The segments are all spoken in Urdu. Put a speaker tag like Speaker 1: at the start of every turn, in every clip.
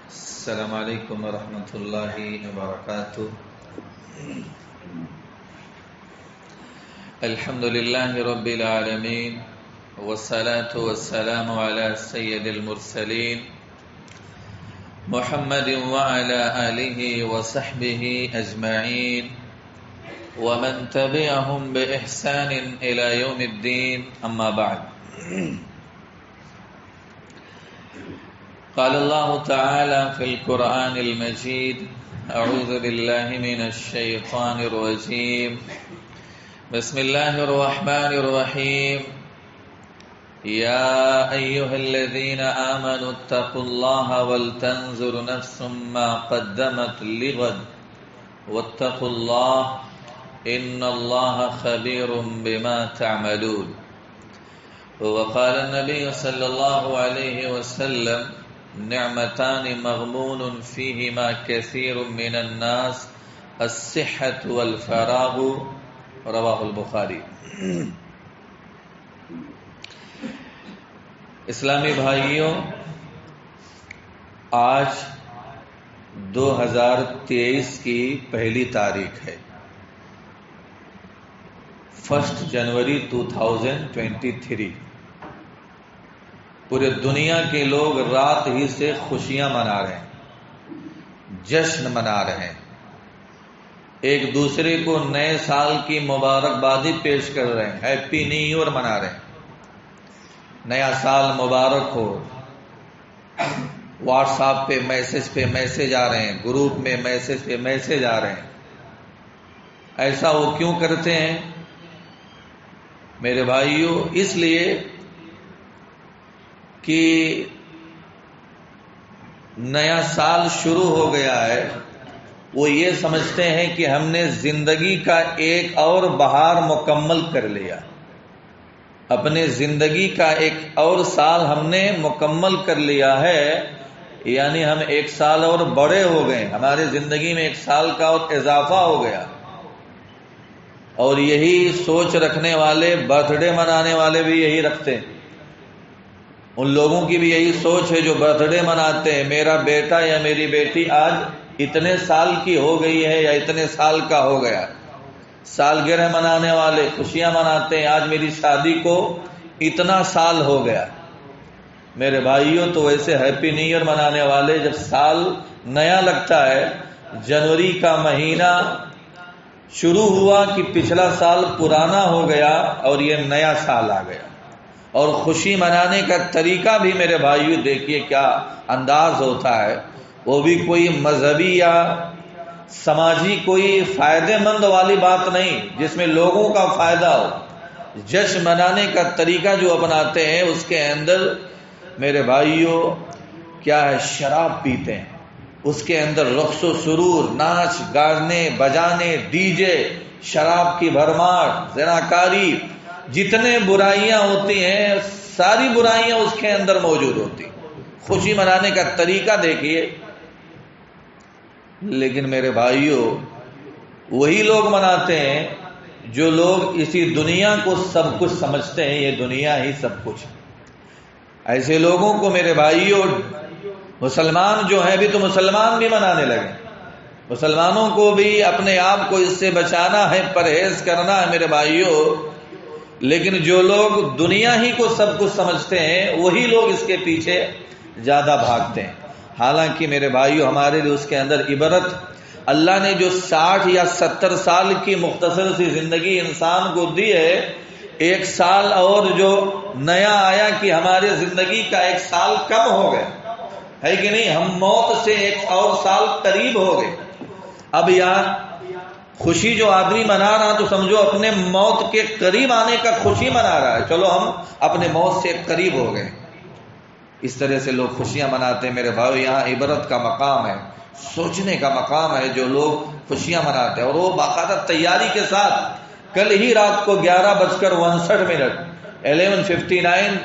Speaker 1: السلام علیکم ورحمۃ اللہ وبرکاتہ. الحمد للہ رب العالمین والصلاة والسلام علی سید المرسلین محمد وعلى آلہ وصحبہ اجمعین ومن تبعهم بإحسان إلى يوم الدین. اما بعد. قال الله تعالى في القرآن المجيد: أعوذ بالله من الشيطان الرجيم. بسم الله الرحمن الرحيم. يا أيها الذين آمنوا اتقوا الله ولتنظر نفس ما قدمت لغد واتقوا الله إن الله خبير بما تعملون. وقال النبي صلى الله عليه وسلم: نعمتان مغبون فيهما كثير من الناس الصحة والفراغ. رواہ البخاری. اسلامی بھائیوں، آج 2023 کی پہلی تاریخ ہے، 1 جنوری 2023. پورے دنیا کے لوگ رات ہی سے خوشیاں منا رہے ہیں، جشن منا رہے ہیں، ایک دوسرے کو نئے سال کی مبارکبادی پیش کر رہے ہیں، ہیپی نیو ایئر منا رہے ہیں، نیا سال مبارک ہو. واٹس ایپ پہ میسج آ رہے ہیں، گروپ میں میسج آ رہے ہیں. ایسا وہ کیوں کرتے ہیں میرے بھائیوں؟ اس لیے کہ نیا سال شروع ہو گیا ہے. وہ یہ سمجھتے ہیں کہ ہم نے زندگی کا ایک اور بہار مکمل کر لیا، اپنے زندگی کا ایک اور سال ہم نے مکمل کر لیا ہے، یعنی ہم ایک سال اور بڑے ہو گئے، ہمارے زندگی میں ایک سال کا اور اضافہ ہو گیا. اور یہی سوچ رکھنے والے، برتھ ڈے منانے والے بھی یہی رکھتے ہیں. ان لوگوں کی بھی یہی سوچ ہے جو برتھ ڈے مناتے ہیں، میرا بیٹا یا میری بیٹی آج اتنے سال کی ہو گئی ہے یا اتنے سال کا ہو گیا. سالگرہ منانے والے خوشیاں مناتے ہیں، آج میری شادی کو اتنا سال ہو گیا. میرے بھائیوں، تو ویسے ہیپی نیو ایئر منانے والے جب سال نیا لگتا ہے، جنوری کا مہینہ شروع ہوا کہ پچھلا سال پرانا ہو گیا اور یہ نیا سال آ گیا. اور خوشی منانے کا طریقہ بھی میرے بھائیوں دیکھیے کیا انداز ہوتا ہے. وہ بھی کوئی مذہبی یا سماجی کوئی فائدے مند والی بات نہیں جس میں لوگوں کا فائدہ ہو. جشن منانے کا طریقہ جو اپناتے ہیں اس کے اندر میرے بھائیوں کیا ہے، شراب پیتے ہیں، اس کے اندر رقص و سرور، ناچ گانے بجانے، ڈی جے، شراب کی بھرمار، زناکاری، جتنے برائیاں ہوتی ہیں ساری برائیاں اس کے اندر موجود ہوتی. خوشی منانے کا طریقہ دیکھیے. لیکن میرے بھائیوں، وہی لوگ مناتے ہیں جو لوگ اسی دنیا کو سب کچھ سمجھتے ہیں، یہ دنیا ہی سب کچھ. ایسے لوگوں کو میرے بھائیوں، مسلمان جو ہیں بھی تو مسلمان بھی منانے لگے. مسلمانوں کو بھی اپنے آپ کو اس سے بچانا ہے، پرہیز کرنا ہے میرے بھائیوں. لیکن جو لوگ دنیا ہی کو سب کچھ سمجھتے ہیں وہی لوگ اس کے پیچھے زیادہ بھاگتے ہیں. حالانکہ میرے بھائیوں، ہمارے لیے اس کے اندر عبرت، اللہ نے جو 60 یا 70 سال کی مختصر سی زندگی انسان کو دی ہے، ایک سال اور جو نیا آیا کہ ہمارے زندگی کا ایک سال کم ہو گیا ہے کہ نہیں؟ ہم موت سے ایک اور سال قریب ہو گئے. اب یہاں خوشی جو آدمی منا رہا تو سمجھو اپنے موت کے قریب آنے کا خوشی منا رہا ہے. چلو ہم اپنے موت سے قریب ہو گئے. اس طرح سے لوگ خوشیاں مناتے ہیں میرے بھائی. یہاں عبرت کا مقام ہے، سوچنے کا مقام ہے جو لوگ خوشیاں مناتے ہیں. اور وہ باقاعدہ تیاری کے ساتھ کل ہی رات کو 11:59 11:59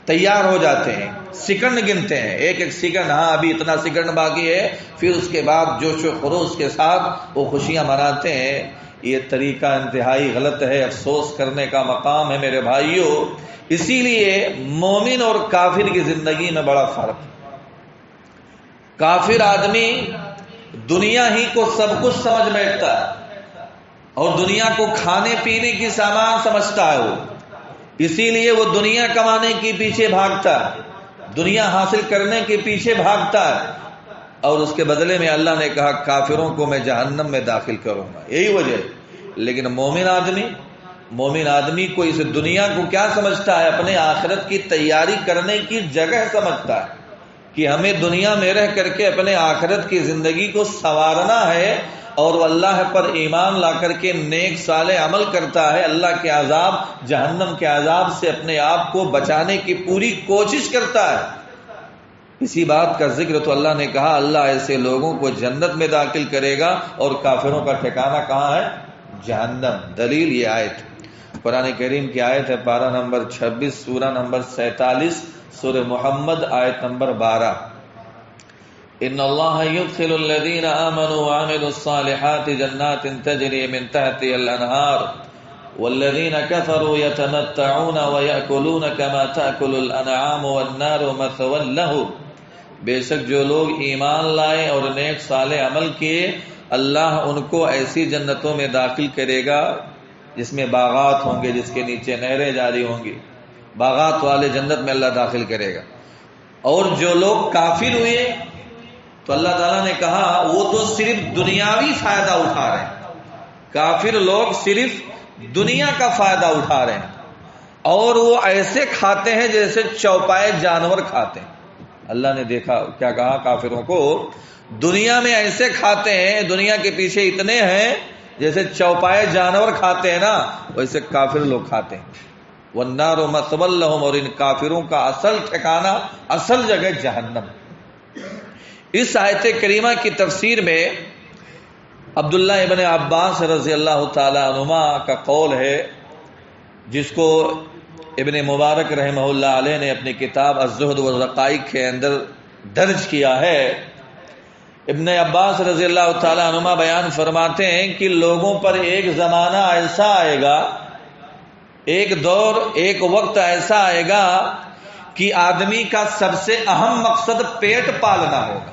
Speaker 1: تیار ہو جاتے ہیں، سیکنڈ گنتے ہیں، ایک ایک سیکنڈ، ہاں ابھی اتنا سیکنڈ باقی ہے، پھر اس کے بعد جوش و خروش کے ساتھ وہ خوشیاں مناتے ہیں. یہ طریقہ انتہائی غلط ہے، افسوس کرنے کا مقام ہے میرے بھائیوں. اسی لیے مومن اور کافر کی زندگی میں بڑا فرق ہے. کافر آدمی دنیا ہی کو سب کچھ سمجھ بیٹھتا ہے اور دنیا کو کھانے پینے کی سامان سمجھتا ہے وہ، اسی لیے وہ دنیا کمانے کے پیچھے بھاگتا ہے، دنیا حاصل کرنے کے پیچھے بھاگتا ہے، اور اس کے بدلے میں اللہ نے کہا کافروں کو میں جہنم میں داخل کروں گا، یہی وجہ ہے۔ لیکن مومن آدمی کو اس دنیا کو کیا سمجھتا ہے؟ اپنے آخرت کی تیاری کرنے کی جگہ سمجھتا ہے کہ ہمیں دنیا میں رہ کر کے اپنے آخرت کی زندگی کو سنوارنا ہے، اور وہ اللہ پر ایمان لا کر کے نیک صالح عمل کرتا ہے، اللہ کے عذاب، جہنم کے عذاب سے اپنے آپ کو بچانے کی پوری کوشش کرتا ہے۔ اسی بات کا ذکر تو اللہ نے کہا اللہ ایسے لوگوں کو جنت میں داخل کرے گا، اور کافروں کا ٹھکانہ کہاں ہے؟ جہنم۔ دلیل یہ آیت قرآن کریم کی آیت ہے، پارہ نمبر 26 سورہ نمبر 47 سورہ محمد آیت نمبر 12۔ ان اللہ يدخل الذين آمنوا وعملوا الصالحات جنات تجري من تحتها الانہار والذين كفروا يتمتعون ويأكلون كما تأكل الانعام والنار مثوى لهم۔ بے شک جو لوگ ایمان لائے اور نیک صالح عمل کیے، اللہ ان کو ایسی جنتوں میں داخل کرے گا جس میں باغات ہوں گے، جس کے نیچے نہریں جاری ہوں گی، باغات والے جنت میں اللہ داخل کرے گا۔ اور جو لوگ کافر ہوئے تو اللہ تعالیٰ نے کہا وہ تو صرف دنیاوی فائدہ اٹھا رہے ہیں، کافر لوگ صرف دنیا کا فائدہ اٹھا رہے ہیں، اور وہ ایسے کھاتے ہیں جیسے چوپائے جانور کھاتے ہیں۔ اللہ نے دیکھا کیا کہا کافروں کو، دنیا میں ایسے کھاتے ہیں، دنیا کے پیچھے اتنے ہیں جیسے چوپائے جانور کھاتے ہیں نا، ویسے کافر لوگ کھاتے ہیں۔ وَالنَّارُ مَثْوًى لَهُمْ، اور ان کافروں کا اصل ٹھکانہ، اصل جگہ جہنم۔ اس آیت کریمہ کی تفسیر میں عبداللہ ابن عباس رضی اللہ تعالی عنہما کا قول ہے، جس کو ابن مبارک رحمہ اللہ علیہ نے اپنی کتاب الزہد والرقائق کے اندر درج کیا ہے۔ ابن عباس رضی اللہ تعالی عنہما بیان فرماتے ہیں کہ لوگوں پر ایک زمانہ ایسا آئے گا، ایک دور، ایک وقت ایسا آئے گا کہ آدمی کا سب سے اہم مقصد پیٹ پالنا ہوگا،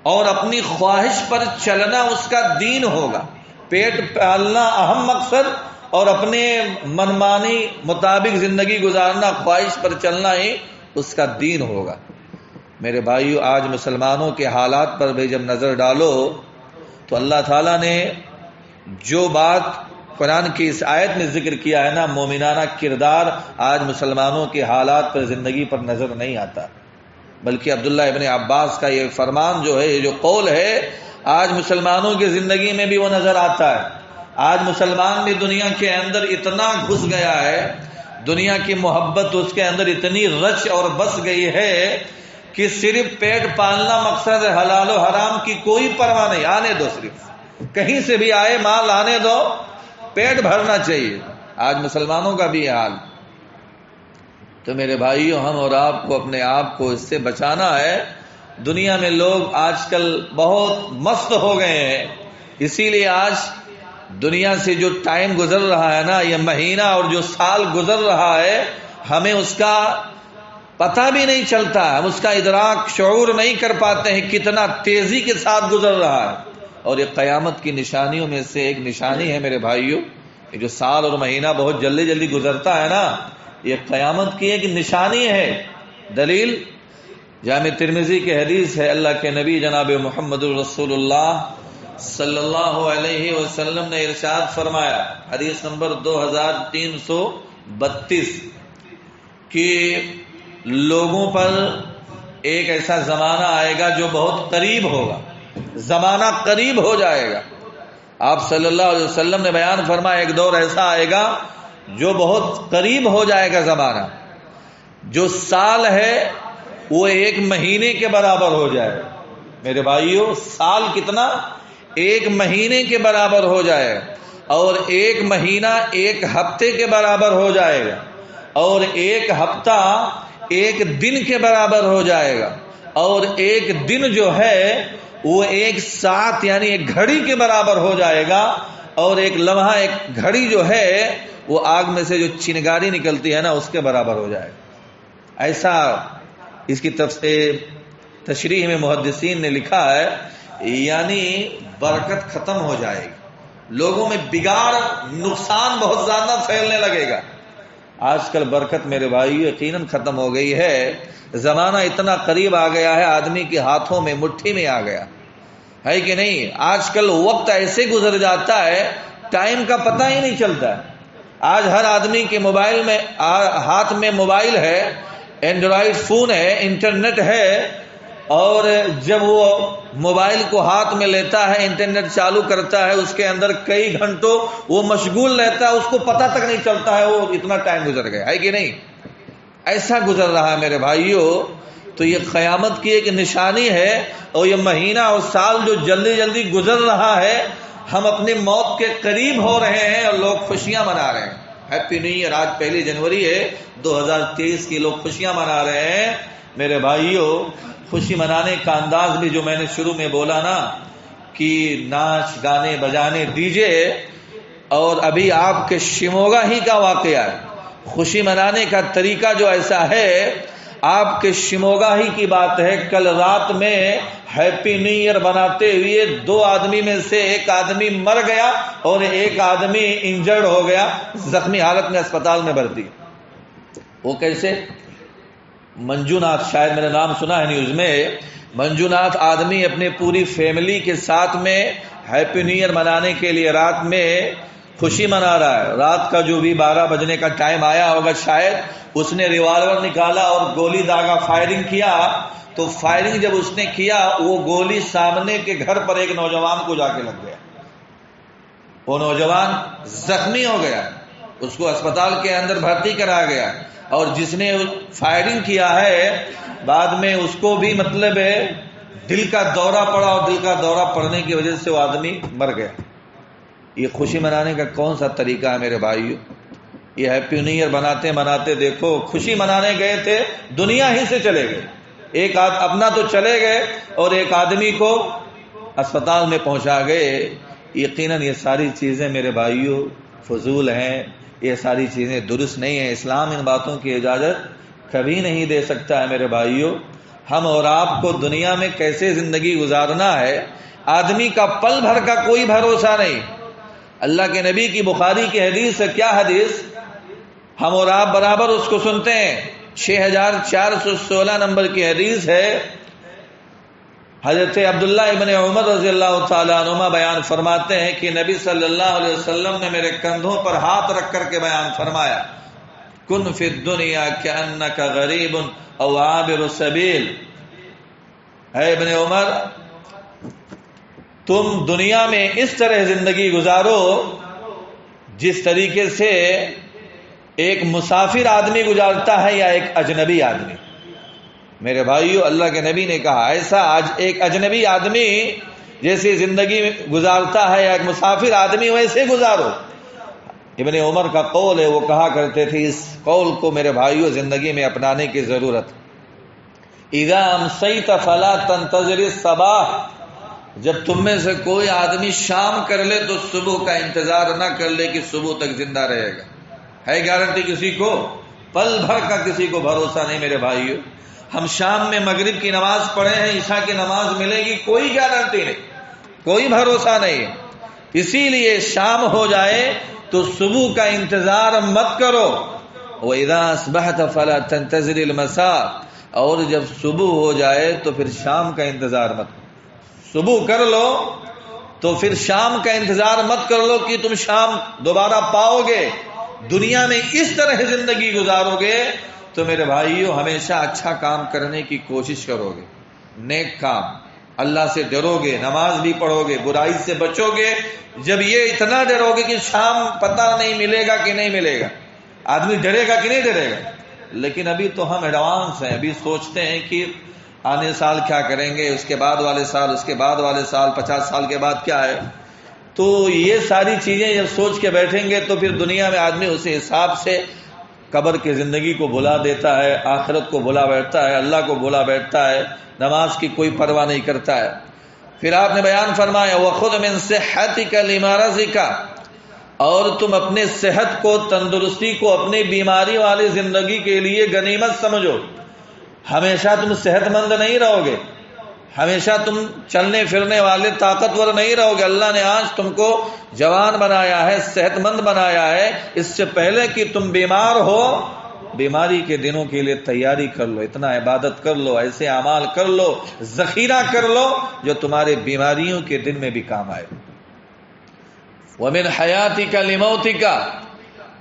Speaker 1: اور اپنی خواہش پر چلنا اس کا دین ہوگا۔ پیٹ پالنا اہم مقصد، اور اپنے منمانی مطابق زندگی گزارنا، خواہش پر چلنا ہی اس کا دین ہوگا۔ میرے بھائیو، آج مسلمانوں کے حالات پر بھی جب نظر ڈالو تو اللہ تعالیٰ نے جو بات قرآن کی اس آیت میں ذکر کیا ہے نا، مومنانہ کردار، آج مسلمانوں کے حالات پر، زندگی پر نظر نہیں آتا، بلکہ عبداللہ ابن عباس کا یہ فرمان جو ہے، یہ جو قول ہے، آج مسلمانوں کی زندگی میں بھی وہ نظر آتا ہے۔ آج مسلمان بھی دنیا کے اندر اتنا گھس گیا ہے، دنیا کی محبت اس کے اندر اتنی رچ اور بس گئی ہے کہ صرف پیٹ پالنا مقصد ہے، حلال و حرام کی کوئی پرواہ نہیں، آنے دو، صرف کہیں سے بھی آئے مال آنے دو، پیٹ بھرنا چاہیے۔ آج مسلمانوں کا بھی یہ حال۔ تو میرے بھائیوں، ہم اور آپ کو اپنے آپ کو اس سے بچانا ہے۔ دنیا میں لوگ آج کل بہت مست ہو گئے ہیں، اسی لیے آج دنیا سے جو ٹائم گزر رہا ہے نا، یہ مہینہ اور جو سال گزر رہا ہے، ہمیں اس کا پتہ بھی نہیں چلتا، ہم اس کا ادراک، شعور نہیں کر پاتے ہیں کتنا تیزی کے ساتھ گزر رہا ہے۔ اور یہ قیامت کی نشانیوں میں سے ایک نشانی ہے میرے بھائیوں، یہ جو سال اور مہینہ بہت جلدی جلدی گزرتا ہے نا، یہ قیامت کی ایک نشانی ہے۔ دلیل جامع ترمذی کی حدیث ہے، اللہ کے نبی جناب محمد رسول اللہ صلی اللہ علیہ وسلم نے ارشاد فرمایا، حدیث نمبر 2332، کہ لوگوں پر ایک ایسا زمانہ آئے گا جو بہت قریب ہوگا، زمانہ قریب ہو جائے گا۔ آپ صلی اللہ علیہ وسلم نے بیان فرمایا ایک دور ایسا آئے گا جو بہت قریب ہو جائے گا زمانہ، جو سال ہے وہ ایک مہینے کے برابر ہو جائے گا۔ میرے بھائیوں، سال کتنا؟ ایک مہینے کے برابر ہو جائے گا، اور ایک مہینہ ایک ہفتے کے برابر ہو جائے گا، اور ایک ہفتہ ایک دن کے برابر ہو جائے گا، اور ایک دن جو ہے وہ ایک ساعت یعنی ایک گھڑی کے برابر ہو جائے گا، اور ایک لمحہ، ایک گھڑی جو ہے وہ آگ میں سے جو چنگاری نکلتی ہے نا، اس کے برابر ہو جائے گا۔ ایسا اس کی تشریح میں محدثین نے لکھا ہے یعنی برکت ختم ہو جائے گی، لوگوں میں بگاڑ نقصان بہت زیادہ پھیلنے لگے گا۔ آج کل برکت میرے بھائی یقیناً ختم ہو گئی ہے، زمانہ اتنا قریب آ گیا ہے، آدمی کے ہاتھوں میں مٹھی میں آ گیا ہے کہ نہیں؟ آج کل وقت ایسے گزر جاتا ہے ٹائم کا پتہ ہی نہیں چلتا۔ آج ہر آدمی کے موبائل میں ہاتھ میں موبائل ہے، اینڈرائڈ فون ہے، انٹرنیٹ ہے، اور جب وہ موبائل کو ہاتھ میں لیتا ہے، انٹرنیٹ چالو کرتا ہے، اس کے اندر کئی گھنٹوں وہ مشغول رہتا ہے، اس کو پتہ تک نہیں چلتا ہے وہ اتنا ٹائم گزر گیا ہے کہ نہیں؟ ایسا گزر رہا ہے میرے بھائیوں۔ تو یہ قیامت کی ایک نشانی ہے، اور یہ مہینہ اور سال جو جلدی جلدی گزر رہا ہے، ہم اپنی موت کے قریب ہو رہے ہیں اور لوگ خوشیاں منا رہے ہیں۔ ہیپی نیو ایئر، آج 1 جنوری ہے 2023 کی، لوگ خوشیاں منا رہے ہیں میرے بھائیوں۔ خوشی منانے کا انداز بھی جو میں نے شروع میں بولا نا کہ ناچ گانے بجانے دیجئے، اور ابھی آپ کے شموگا ہی کا واقعہ ہے، خوشی منانے کا طریقہ جو ایسا ہے، آپ کے شموگا ہی کی بات ہے، کل رات میں ہیپی نیو ایئر بناتے ہوئے 2 آدمی میں سے 1 آدمی مر گیا اور 1 آدمی انجرڈ ہو گیا، زخمی حالت میں اسپتال میں بھرتی۔ وہ کیسے؟ منجو ناتھ، شاید میرا نام سنا ہے نیوز میں، منجو ناتھ آدمی اپنے پوری فیملی کے ساتھ میں ہیپی نیو ایئر منانے کے لیے رات میں خوشی منا رہا ہے۔ رات کا جو بھی 12 بجنے کا ٹائم آیا ہوگا شاید، اس نے ریوالور نکالا اور گولی داغا فائرنگ کیا، تو فائرنگ جب اس نے کیا وہ گولی سامنے کے گھر پر ایک نوجوان کو جا کے لگ گیا، وہ نوجوان زخمی ہو گیا، اس کو اسپتال کے اندر بھرتی کرا گیا، اور جس نے فائرنگ کیا ہے بعد میں اس کو بھی مطلب ہے دل کا دورہ پڑا، اور دل کا دورہ پڑنے کی وجہ سے وہ آدمی مر گیا۔ یہ خوشی منانے کا کون سا طریقہ ہے میرے بھائیو؟ یہ ہیپی نیو ایئر بناتے مناتے دیکھو، خوشی منانے گئے تھے دنیا ہی سے چلے گئے، ایک اپنا تو چلے گئے اور 1 آدمی کو اسپتال میں پہنچا گئے۔ یقیناً یہ ساری چیزیں میرے بھائیو فضول ہیں، یہ ساری چیزیں درست نہیں ہیں، اسلام ان باتوں کی اجازت کبھی نہیں دے سکتا ہے میرے بھائیو۔ ہم اور آپ کو دنیا میں کیسے زندگی گزارنا ہے، آدمی کا پل بھر کا کوئی بھروسہ نہیں۔ اللہ کے نبی کی بخاری کی حدیث ہے، کیا حدیث؟ ہم اور آپ برابر اس کو سنتے ہیں، 6416 نمبر کی حدیث ہے۔ حضرت عبداللہ ابن عمر رضی اللہ تعالیٰ عنہما بیان فرماتے ہیں کہ نبی صلی اللہ علیہ وسلم نے میرے کندھوں پر ہاتھ رکھ کر کے بیان فرمایا، کن فی الدنیا کأنک غریب او عابر السبیل۔ اے ابن عمر، تم دنیا میں اس طرح زندگی گزارو جس طریقے سے ایک مسافر آدمی گزارتا ہے یا ایک اجنبی آدمی۔ میرے بھائیو، اللہ کے نبی نے کہا ایسا آج ایک اجنبی آدمی جیسی زندگی گزارتا ہے یا ایک مسافر آدمی ویسے گزارو۔ ابن عمر کا قول ہے، وہ کہا کرتے تھے، اس قول کو میرے بھائیو زندگی میں اپنانے کی ضرورت۔ اذا امسیت فلا تنتظر الصباح، جب تم میں سے کوئی آدمی شام کر لے تو صبح کا انتظار نہ کر لے کہ صبح تک زندہ رہے گا۔ ہے گارنٹی کسی کو؟ پل بھر کا کسی کو بھروسہ نہیں میرے بھائیو۔ ہم شام میں مغرب کی نماز پڑھے ہیں، عشاء کی نماز ملے گی، کوئی گارنٹی نہیں، کوئی بھروسہ نہیں۔ اسی لیے شام ہو جائے تو صبح کا انتظار مت کرو۔ وَإِذَا أَصْبَحْتَ فَلَا تَنْتَظِرِ الْمَسَاءَ، اور جب صبح ہو جائے تو پھر شام کا انتظار مت کرو۔ صبح کر لو تو پھر شام کا انتظار مت کر لو کہ تم شام دوبارہ پاؤ گے۔ دنیا میں اس طرح زندگی گزارو گے تو میرے بھائیو ہمیشہ اچھا کام کرنے کی کوشش کرو گے، نیک کام، اللہ سے ڈرو گے، نماز بھی پڑھو گے، برائی سے بچو گے۔ جب یہ اتنا ڈرو گے کہ شام پتہ نہیں ملے گا کہ نہیں ملے گا، آدمی ڈرے گا کہ نہیں ڈرے گا؟ لیکن ابھی تو ہم ایڈوانس ہیں، ابھی سوچتے ہیں کہ آنے سال کیا کریں گے، اس کے بعد والے سال، اس کے بعد والے سال، 50 سال کے بعد کیا ہے۔ تو یہ ساری چیزیں جب سوچ کے بیٹھیں گے تو پھر دنیا میں آدمی اسی حساب سے قبر کی زندگی کو بھلا دیتا ہے، آخرت کو بھلا بیٹھتا ہے، اللہ کو بھلا بیٹھتا ہے، نماز کی کوئی پرواہ نہیں کرتا ہے۔ پھر آپ نے بیان فرمایا وَخُذْ مِنْ صِحَّتِكَ لِمَرَضِكَ، اور تم اپنے صحت کو، تندرستی کو اپنی بیماری والی زندگی کے لیے غنیمت سمجھو۔ ہمیشہ تم صحت مند نہیں رہو گے، ہمیشہ تم چلنے پھرنے والے طاقتور نہیں رہو گے. اللہ نے آج تم کو جوان بنایا ہے، صحت مند بنایا ہے. اس سے پہلے کہ تم بیمار ہو، بیماری کے دنوں کے لیے تیاری کر لو، اتنا عبادت کر لو، ایسے اعمال کر لو، ذخیرہ کر لو جو تمہارے بیماریوں کے دن میں بھی کام آئے. وَمِنْ حَيَاتِكَ لِمَوْتِكَ،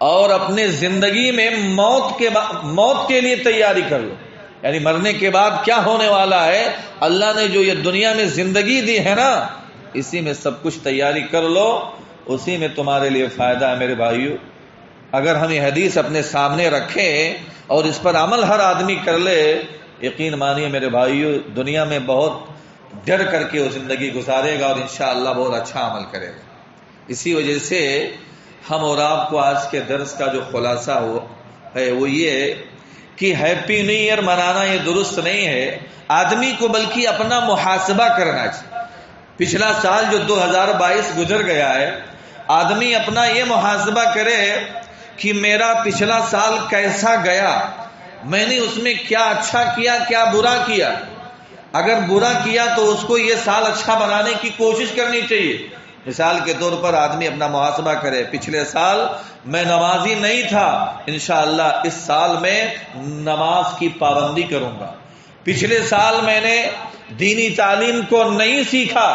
Speaker 1: اور اپنے زندگی میں موت کے لیے تیاری کر لو، یعنی مرنے کے بعد کیا ہونے والا ہے. اللہ نے جو یہ دنیا میں زندگی دی ہے نا، اسی میں سب کچھ تیاری کر لو، اسی میں تمہارے لیے فائدہ ہے میرے بھائیو. اگر ہم یہ حدیث اپنے سامنے رکھیں اور اس پر عمل ہر آدمی کر لے، یقین مانیے میرے بھائیو، دنیا میں بہت ڈر کر کے وہ زندگی گزارے گا اور انشاءاللہ بہت اچھا عمل کرے گا. اسی وجہ سے ہم اور آپ کو آج کے درس کا جو خلاصہ ہے وہ یہ کہ ہیپی نیو ایئر منانا یہ درست نہیں ہے. آدمی کو بلکہ اپنا محاسبہ کرنا چاہیے. پچھلا سال جو 2022 گزر گیا ہے، آدمی اپنا یہ محاسبہ کرے کہ میرا پچھلا سال کیسا گیا، میں نے اس میں کیا اچھا کیا، کیا برا کیا. اگر برا کیا تو اس کو یہ سال اچھا بنانے کی کوشش کرنی چاہیے. مثال کے طور پر آدمی اپنا محاسبہ کرے، پچھلے سال میں نمازی نہیں تھا، انشاءاللہ اس سال میں نماز کی پابندی کروں گا. پچھلے سال میں نے دینی تعلیم کو نہیں سیکھا،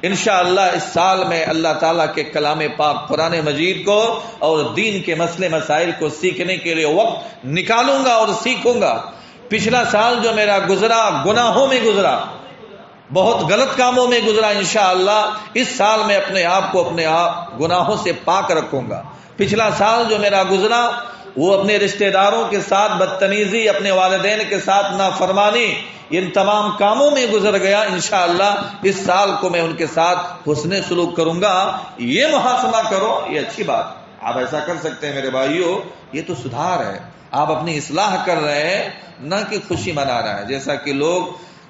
Speaker 1: انشاءاللہ اس سال میں اللہ تعالیٰ کے کلام پاک قرآن مجید کو اور دین کے مسئلے مسائل کو سیکھنے کے لیے وقت نکالوں گا اور سیکھوں گا. پچھلا سال جو میرا گزرا گناہوں میں گزرا، بہت غلط کاموں میں گزرا، انشاءاللہ اس سال میں اپنے آپ کو اپنے گناہوں سے پاک رکھوں گا. پچھلا سال جو میرا گزرا وہ اپنے رشتہ داروں کے ساتھ بدتمیزی، اپنے والدین کے ساتھ نافرمانی، ان تمام کاموں میں گزر گیا، انشاءاللہ اس سال کو میں ان کے ساتھ حسن سلوک کروں گا. یہ محاسبہ کرو، یہ اچھی بات. آپ ایسا کر سکتے ہیں میرے بھائیو، یہ تو سدھار ہے. آپ اپنی اصلاح کر رہے ہیں، نہ کہ خوشی منا رہے ہیں. جیسا کہ لوگ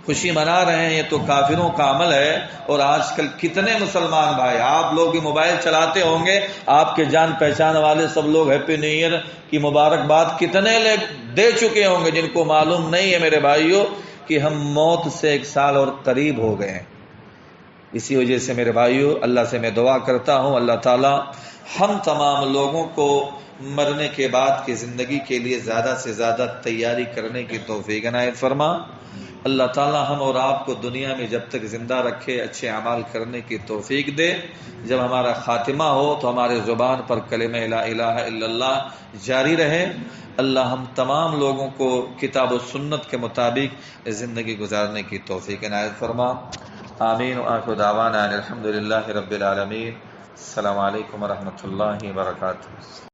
Speaker 1: خوشی منا رہے ہیں، یہ تو کافروں کا عمل ہے. اور آج کل کتنے مسلمان بھائی، آپ لوگ بھی موبائل چلاتے ہوں گے، آپ کے جان پہچان والے سب لوگ ہیپی نیو ایئر کی مبارکباد کتنے دے چکے ہوں گے، جن کو معلوم نہیں ہے میرے بھائیوں کہ ہم موت سے 1 سال اور قریب ہو گئے ہیں. اسی وجہ سے میرے بھائیوں، اللہ سے میں دعا کرتا ہوں اللہ تعالی ہم تمام لوگوں کو مرنے کے بعد کی زندگی کے لیے زیادہ سے زیادہ تیاری کرنے کی توفیق عنایت فرما. اللہ تعالی ہم اور آپ کو دنیا میں جب تک زندہ رکھے اچھے اعمال کرنے کی توفیق دے. جب ہمارا خاتمہ ہو تو ہمارے زبان پر کلمہ لا الہ الا اللہ جاری رہے. اللہ ہم تمام لوگوں کو کتاب و سنت کے مطابق زندگی گزارنے کی توفیق عنایت فرما. آمین. وآخر دعوانا الحمدللہ رب العالمین. السلام علیکم ورحمۃ اللہ وبرکاتہ.